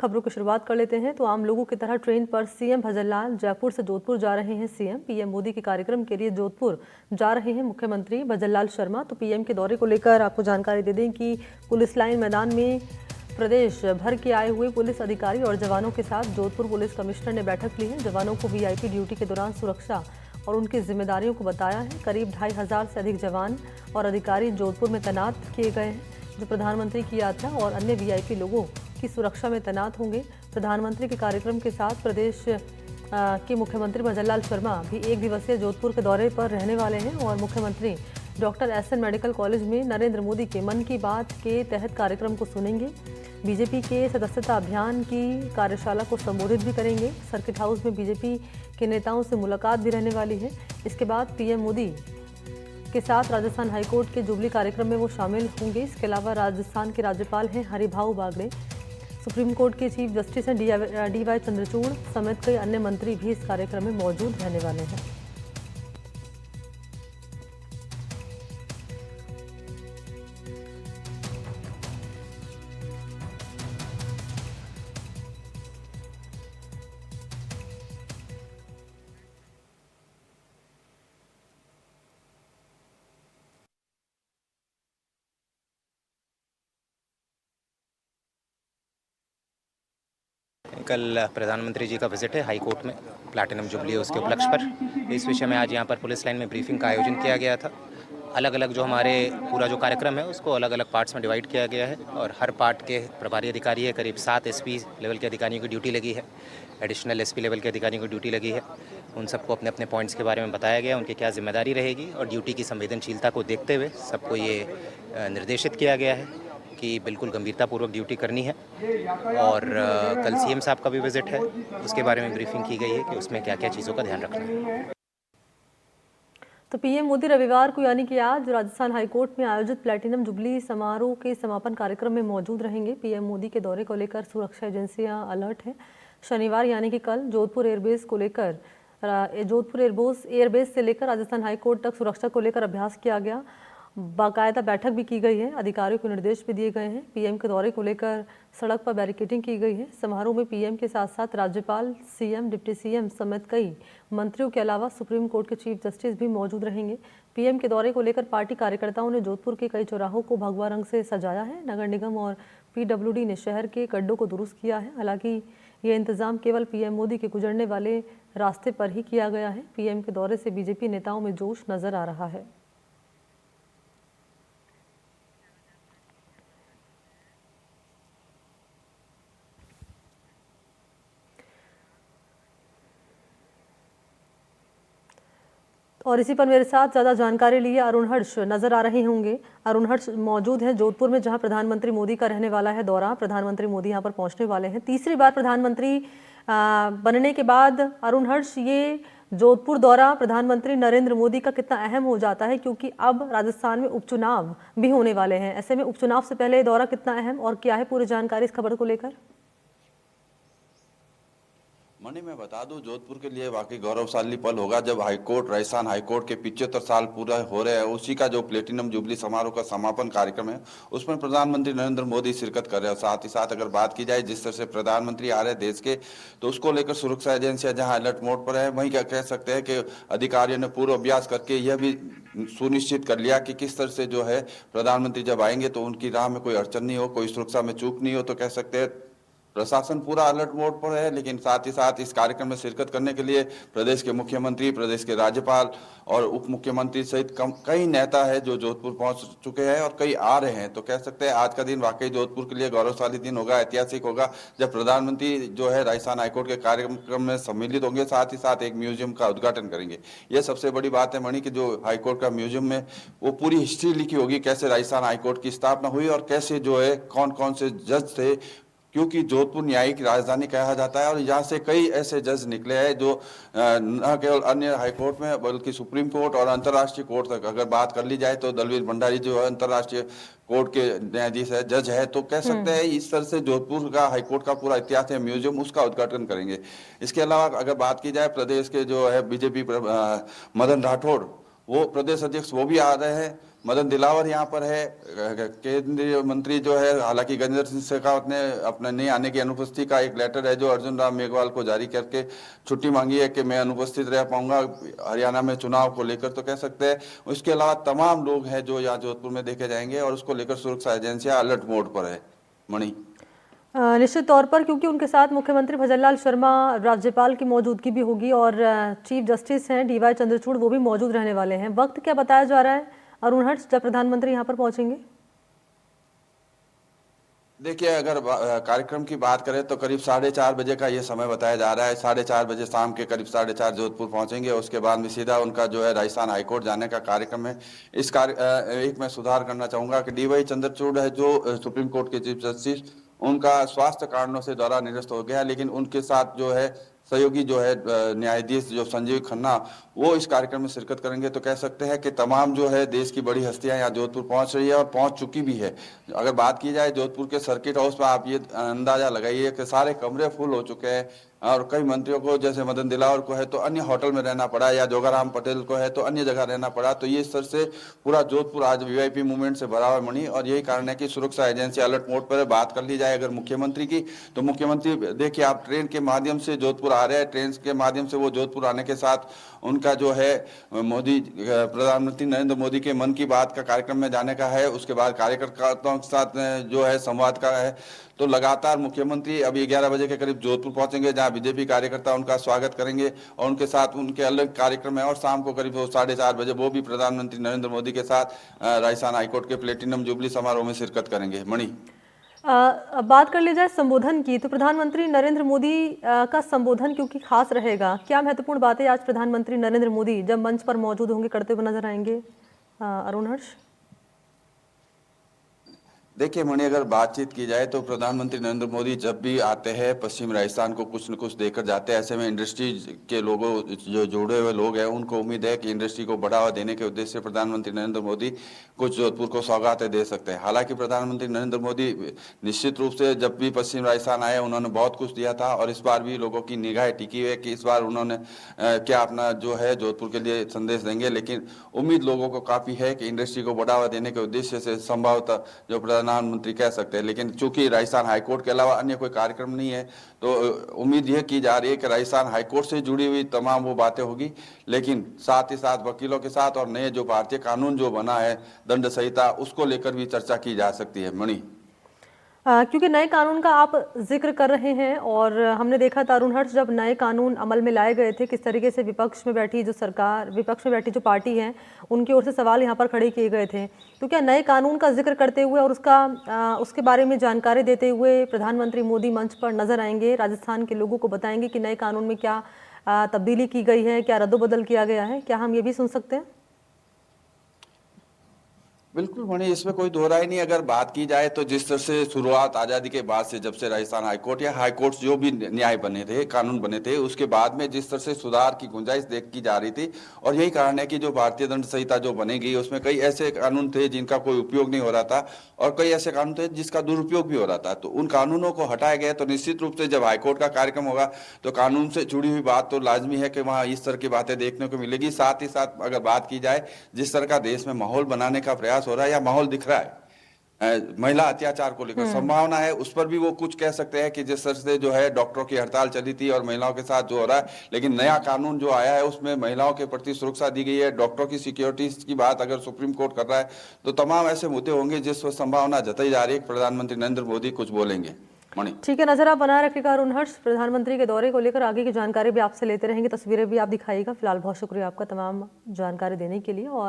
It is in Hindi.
खबरों की शुरुआत कर लेते हैं। तो आम लोगों की तरह ट्रेन पर सीएम भजनलाल जयपुर से जोधपुर जा रहे हैं। पीएम मोदी के कार्यक्रम के लिए जोधपुर जा रहे हैं मुख्यमंत्री भजनलाल शर्मा। तो पीएम के दौरे को लेकर आपको जानकारी दे दें कि पुलिस लाइन मैदान में प्रदेश भर के आए हुए पुलिस अधिकारी और जवानों के साथ जोधपुर पुलिस कमिश्नर ने बैठक ली है। जवानों को वीआईपी ड्यूटी के दौरान सुरक्षा और उनकी जिम्मेदारियों को बताया है। करीब 2500 से अधिक जवान और अधिकारी जोधपुर में तैनात किए गए हैं, जो प्रधानमंत्री की यात्रा और अन्य वीआईपी लोगों की सुरक्षा में तैनात होंगे। प्रधानमंत्री के कार्यक्रम के साथ प्रदेश के मुख्यमंत्री भजनलाल शर्मा भी एक दिवसीय जोधपुर के दौरे पर रहने वाले हैं और मुख्यमंत्री डॉक्टर एसएन मेडिकल कॉलेज में नरेंद्र मोदी के मन की बात के तहत कार्यक्रम को सुनेंगे। बीजेपी के सदस्यता अभियान की कार्यशाला को संबोधित भी करेंगे। सर्किट हाउस में बीजेपी के नेताओं से मुलाकात भी रहने वाली है। इसके बाद पीएम मोदी के साथ राजस्थान हाईकोर्ट के जुबली कार्यक्रम में वो शामिल होंगे। इसके अलावा राजस्थान के राज्यपाल हैं हरिभाऊ बागड़े, सुप्रीम कोर्ट के चीफ जस्टिस हैं डीवाई चंद्रचूड़ समेत कई अन्य मंत्री भी इस कार्यक्रम में मौजूद रहने वाले हैं। कल प्रधानमंत्री जी का विजिट है हाई कोर्ट में, प्लैटिनम जुबली है उसके उपलक्ष्य पर। इस विषय में आज यहाँ पर पुलिस लाइन में ब्रीफिंग का आयोजन किया गया था। अलग अलग जो हमारे पूरा जो कार्यक्रम है उसको अलग अलग पार्ट्स में डिवाइड किया गया है और हर पार्ट के प्रभारी अधिकारी है। करीब 7 एसपी लेवल के अधिकारियों की ड्यूटी लगी है, एडिशनल एसपी लेवल के अधिकारियों की ड्यूटी लगी है। उन सबको अपने अपने पॉइंट्स के बारे में बताया गया, उनकी क्या जिम्मेदारी रहेगी और ड्यूटी की संवेदनशीलता को देखते हुए सबको ये निर्देशित किया गया है कि बिल्कुल गंभीरतापूर्वक ड्यूटी करनी है। और कल सीएम साहब का भी विजिट है, उसके बारे में ब्रीफिंग की गई है कि उसमें क्या क्या चीज़ों का ध्यान रखना है। तो पीएम मोदी रविवार को यानी कि आज राजस्थान हाईकोर्ट में आयोजित प्लैटिनम जुबली समारोह के समापन कार्यक्रम में मौजूद रहेंगे। पीएम मोदी के दौरे को लेकर सुरक्षा एजेंसियां अलर्ट हैं। शनिवार यानी कि कल जोधपुर एयरबेस को लेकर जोधपुर एयरबेस से लेकर राजस्थान हाईकोर्ट तक सुरक्षा को लेकर अभ्यास किया गया। बाकायदा बैठक भी की गई है, अधिकारियों को निर्देश भी दिए गए हैं। पीएम के दौरे को लेकर सड़क पर बैरिकेडिंग की गई है। समारोह में पीएम के साथ साथ राज्यपाल, सीएम, डिप्टी सीएम समेत कई मंत्रियों के अलावा सुप्रीम कोर्ट के चीफ जस्टिस भी मौजूद रहेंगे। पीएम के दौरे को लेकर पार्टी कार्यकर्ताओं ने जोधपुर के कई चौराहों को भगवा रंग से सजाया है। नगर निगम और पीडब्ल्यूडी ने शहर के गड्ढों को दुरुस्त किया है। हालांकि ये इंतजाम केवल पीएम मोदी के गुजरने वाले रास्ते पर ही किया गया है। पीएम के दौरे से बीजेपी नेताओं में जोश नजर आ रहा है। और इसी पर मेरे साथ ज़्यादा जानकारी लिए अरुण हर्ष नजर आ रहे होंगे। अरुण हर्ष मौजूद हैं जोधपुर में, जहां प्रधानमंत्री मोदी का रहने वाला है दौरा। प्रधानमंत्री मोदी यहां पर पहुंचने वाले हैं तीसरी बार प्रधानमंत्री बनने के बाद। अरुण हर्ष, ये जोधपुर दौरा प्रधानमंत्री नरेंद्र मोदी का कितना अहम हो जाता है, क्योंकि अब राजस्थान में उपचुनाव भी होने वाले हैं। ऐसे में उपचुनाव से पहले दौरा कितना अहम और क्या है पूरी जानकारी इस खबर को लेकर? मणि, मैं बता दूं, जोधपुर के लिए वाकई गौरवशाली पल होगा जब हाईकोर्ट, राजस्थान हाईकोर्ट के 75 साल पूरा हो रहे हैं। उसी का जो प्लेटिनम जुबली समारोह का समापन कार्यक्रम है उसमें प्रधानमंत्री नरेंद्र मोदी शिरकत कर रहे हैं। साथ ही साथ अगर बात की जाए जिस तरह से प्रधानमंत्री आ रहे हैं देश के, तो उसको लेकर सुरक्षा एजेंसियां जहां अलर्ट मोड पर है, वहीं क्या कह सकते हैं कि अधिकारियों ने पूर्व अभ्यास करके यह भी सुनिश्चित कर लिया कि किस तरह से जो है प्रधानमंत्री जब आएंगे तो उनकी राह में कोई अड़चन नहीं हो, कोई सुरक्षा में चूक नहीं हो। तो कह सकते हैं प्रशासन पूरा अलर्ट मोड पर है। लेकिन साथ ही साथ इस कार्यक्रम में शिरकत करने के लिए प्रदेश के मुख्यमंत्री, प्रदेश के राज्यपाल और उप मुख्यमंत्री सहित कई नेता है जो जोधपुर पहुंच चुके हैं और कई आ रहे हैं। तो कह सकते हैं आज का दिन वाकई जोधपुर के लिए गौरवशाली दिन होगा, ऐतिहासिक होगा, जब प्रधानमंत्री जो है राजस्थान हाईकोर्ट के कार्यक्रम में सम्मिलित होंगे, साथ ही साथ एक म्यूजियम का उद्घाटन करेंगे। यह सबसे बड़ी बात है मणि, कि जो हाईकोर्ट का म्यूजियम में वो पूरी हिस्ट्री लिखी होगी, कैसे राजस्थान हाईकोर्ट की स्थापना हुई और कैसे जो है कौन कौन से जज थे, क्योंकि जोधपुर न्यायिक राजधानी कहा जाता है और यहाँ से कई ऐसे जज निकले हैं जो न केवल अन्य हाईकोर्ट में बल्कि सुप्रीम कोर्ट और अंतर्राष्ट्रीय कोर्ट तक अगर बात कर ली जाए तो दलवीर भंडारी जो है अंतर्राष्ट्रीय कोर्ट के न्यायाधीश है, जज है। तो कह सकते हैं इस तरह से जोधपुर का हाईकोर्ट का पूरा इतिहास है, म्यूजियम, उसका उद्घाटन करेंगे। इसके अलावा अगर बात की जाए प्रदेश के जो है बीजेपी मदन राठौड़, वो प्रदेश अध्यक्ष, वो भी आ रहे हैं। मदन दिलावर यहाँ पर है, केंद्रीय मंत्री जो है, हालांकि गजेंद्र सिंह शेखावत ने अपने नहीं आने की अनुपस्थिति का एक लेटर है जो अर्जुन राम मेघवाल को जारी करके छुट्टी मांगी है कि मैं अनुपस्थित रह पाऊंगा हरियाणा में चुनाव को लेकर, तो कह सकते हैं। उसके अलावा तमाम लोग हैं जो यहाँ जोधपुर में देखे जाएंगे और उसको लेकर सुरक्षा एजेंसियां अलर्ट मोड पर है। मणि, निश्चित तौर पर, क्योंकि उनके साथ मुख्यमंत्री भजनलाल शर्मा, राज्यपाल की मौजूदगी भी होगी और चीफ जस्टिस हैं DY चंद्रचूड़, वो भी मौजूद रहने वाले हैं। वक्त क्या बताया जा रहा है अरुण हर्ष, जब प्रधानमंत्री यहाँ पर पहुंचेंगे? देखिए, अगर कार्यक्रम की बात करें तो करीब 4:30 बजे का ये समय बताया जा रहा है। 4:30 बजे शाम के करीब 4:30 जोधपुर पहुंचेंगे। उसके बाद में सीधा उनका जो है राजस्थान हाईकोर्ट जाने का कार्यक्रम है। इस एक मैं सुधार करना चाहूंगा कि DY चंद्रचूड़ है जो सुप्रीम कोर्ट के चीफ जस्टिस, उनका स्वास्थ्य कारणों से दौरा निरस्त हो गया, लेकिन उनके साथ जो है सहयोगी जो है न्यायाधीश जो संजीव खन्ना, वो इस कार्यक्रम में शिरकत करेंगे। तो कह सकते हैं कि तमाम जो है देश की बड़ी हस्तियां यहाँ जोधपुर पहुंच रही है और पहुंच चुकी भी है। अगर बात की जाए जोधपुर के सर्किट हाउस पर, आप ये अंदाजा लगाइए कि सारे कमरे फुल हो चुके हैं और कई मंत्रियों को, जैसे मदन दिलावर को है तो अन्य होटल में रहना पड़ा, या जोगाराम पटेल को है तो अन्य जगह रहना पड़ा। तो ये इस तरह से पूरा जोधपुर आज VIP मूवमेंट से भरा हुआ मणि, और यही कारण है कि सुरक्षा एजेंसी अलर्ट मोड पर है। बात कर ली जाए अगर मुख्यमंत्री की, तो मुख्यमंत्री देखिए, आप ट्रेन के माध्यम से जोधपुर आ रहे हैं, ट्रेन के माध्यम से वो जोधपुर आने के साथ उनका जो है प्रधानमंत्री नरेंद्र मोदी के मन की बात का कार्यक्रम में जाने का है। उसके बाद कार्यकर्ताओं के साथ जो है संवाद का है। तो लगातार मुख्यमंत्री अभी 11 बजे के करीब जोधपुर पहुंचेंगे, जहां BJP कार्यकर्ता उनका स्वागत करेंगे और उनके साथ उनके अलग कार्यक्रम है। और शाम को करीब 4:30 बजे वो भी प्रधानमंत्री नरेंद्र मोदी के साथ राजस्थान हाईकोर्ट के प्लेटिनम जुबली समारोह में शिरकत करेंगे। मणि, बात कर ली जाए संबोधन की, तो प्रधानमंत्री नरेंद्र मोदी का संबोधन क्योंकि खास रहेगा, क्या महत्वपूर्ण बातें आज प्रधानमंत्री नरेंद्र मोदी जब मंच पर मौजूद होंगे करते हुए नजर आएंगे अरुण हर्ष? देखिए मणि, अगर बातचीत की जाए तो प्रधानमंत्री नरेंद्र मोदी जब भी आते हैं पश्चिम राजस्थान को कुछ न कुछ देकर जाते हैं। ऐसे में इंडस्ट्री के लोगों, जो जुड़े हुए लोग हैं, उनको उम्मीद है कि इंडस्ट्री को बढ़ावा देने के उद्देश्य से प्रधानमंत्री नरेंद्र मोदी कुछ जोधपुर को सौगातें दे सकते हैं। हालांकि प्रधानमंत्री नरेंद्र मोदी निश्चित रूप से जब भी पश्चिम राजस्थान आए उन्होंने बहुत कुछ दिया था, और इस बार भी लोगों की निगाहें टिकी हुई है कि इस बार उन्होंने क्या अपना जो है जोधपुर के लिए संदेश देंगे। लेकिन उम्मीद लोगों को काफी है कि इंडस्ट्री को बढ़ावा देने के उद्देश्य से संभवतः जो प्रधानमंत्री कह सकते हैं। लेकिन चूंकि राजस्थान हाईकोर्ट के अलावा अन्य कोई कार्यक्रम नहीं है, तो उम्मीद यह की जा रही है कि राजस्थान हाईकोर्ट से जुड़ी हुई तमाम वो बातें होगी, लेकिन साथ ही साथ वकीलों के साथ और नए जो भारतीय कानून जो बना है दंड संहिता, उसको लेकर भी चर्चा की जा सकती है। मणि, क्योंकि नए कानून का आप जिक्र कर रहे हैं और हमने देखा था अरुण हर्ष, जब नए कानून अमल में लाए गए थे किस तरीके से विपक्ष में बैठी जो सरकार, विपक्ष में बैठी जो पार्टी है, उनकी ओर से सवाल यहाँ पर खड़े किए गए थे। तो क्या नए कानून का जिक्र करते हुए और उसके बारे में जानकारी देते हुए प्रधानमंत्री मोदी मंच पर नजर आएंगे, राजस्थान के लोगों को बताएंगे कि नए कानून में क्या तब्दीली की गई है, क्या रद्दोबदल किया गया है? क्या हम ये भी सुन सकते हैं? बिल्कुल मणि, इसमें कोई दो राय नहीं। अगर बात की जाए तो जिस तरह से शुरुआत आज़ादी के बाद से, जब से राजस्थान हाईकोर्ट या हाईकोर्ट जो भी न्याय बने थे, कानून बने थे, उसके बाद में जिस तरह से सुधार की गुंजाइश देख की जा रही थी, और यही कारण है कि जो भारतीय दंड संहिता जो बनेगी उसमें कई ऐसे कानून थे जिनका कोई उपयोग नहीं हो रहा था, और कई ऐसे कानून थे जिसका दुरुपयोग भी हो रहा था। तो उन कानूनों को हटाया गया। तो निश्चित रूप से जब हाईकोर्ट का कार्यक्रम होगा तो कानून से जुड़ी हुई बात तो लाजमी है कि वहाँ इस तरह की बातें देखने को मिलेगी। साथ ही साथ अगर बात की जाए जिस तरह का देश में माहौल बनाने का प्रयास हो रहा है या माहौल दिख रहा है महिला अत्याचार को लेकर संभावना है, उस पर भी वो कुछ कह सकते हैं कि जिस तरह से जो है डॉक्टरों की हड़ताल चली थी और महिलाओं के साथ जो हो रहा है, लेकिन नया कानून जो आया है उसमें महिलाओं के प्रति सुरक्षा दी गई है, डॉक्टरों की सिक्योरिटी की बात अगर सुप्रीम कोर्ट कर रहा है, तो तमाम ऐसे मुद्दे होंगे जिस पर संभावना जताई जा रही है प्रधानमंत्री नरेंद्र मोदी कुछ बोलेंगे। ठीक है, नजर आप बनाए रखिएगा अरुण हर्ष, प्रधानमंत्री के दौरे को लेकर आगे की जानकारी भी आपसे लेते रहेंगे, तस्वीरें भी आप दिखाइएगा। फिलहाल बहुत शुक्रिया आपका तमाम जानकारी देने के लिए। और